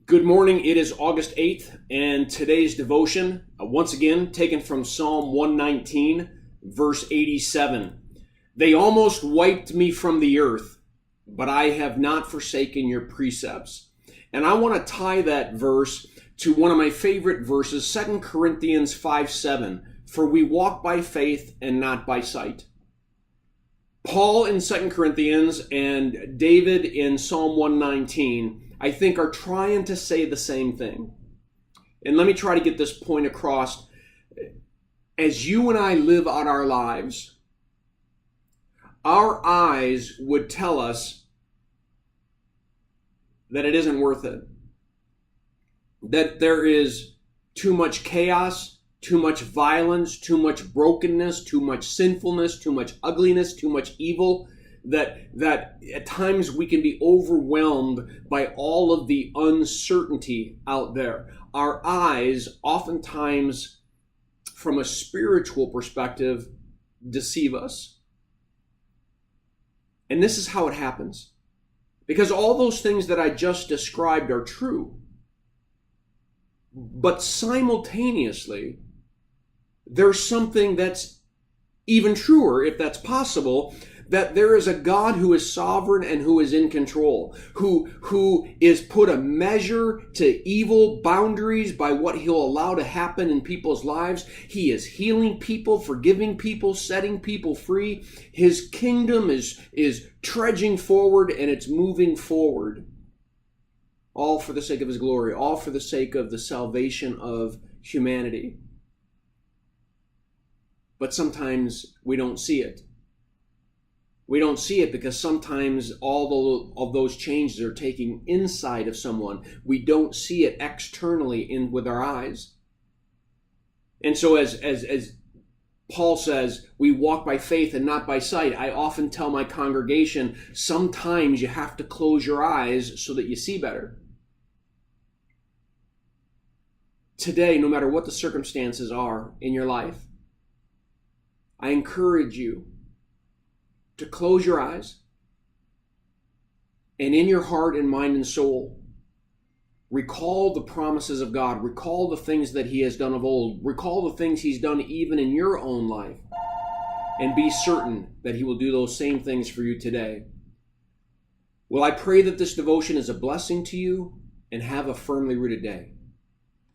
Good morning. It is August 8th, and today's devotion, once again, taken from Psalm 119, verse 87. They almost wiped me from the earth, but I have not forsaken your precepts. And I want to tie that verse to one of my favorite verses, 2 Corinthians 5:7. For we walk by faith and not by sight. Paul in 2 Corinthians and David in Psalm 119, I think, are trying to say the same thing. And let me try to get this point across. As you and I live out our lives, our eyes would tell us that it isn't worth it. That there is too much chaos, too much violence, too much brokenness, too much sinfulness, too much ugliness, too much evil, that at times we can be overwhelmed by all of the uncertainty out there. Our eyes, oftentimes, from a spiritual perspective, deceive us. And this is how it happens. Because all those things that I just described are true. But simultaneously, there's something that's even truer, if that's possible, that there is a God who is sovereign and who is in control, who is put a measure to evil boundaries by what he'll allow to happen in people's lives. He is healing people, forgiving people, setting people free. His kingdom is trudging forward, and it's moving forward. All for the sake of his glory, all for the sake of the salvation of humanity. But sometimes we don't see it. We don't see it because sometimes all of those changes are taking inside of someone. We don't see it externally with our eyes. And so as Paul says, we walk by faith and not by sight. I often tell my congregation, sometimes you have to close your eyes so that you see better. Today, no matter what the circumstances are in your life, I encourage you to close your eyes and in your heart and mind and soul, recall the promises of God. Recall the things that he has done of old. Recall the things he's done even in your own life. And be certain that he will do those same things for you today. Well, I pray that this devotion is a blessing to you, and have a firmly rooted day.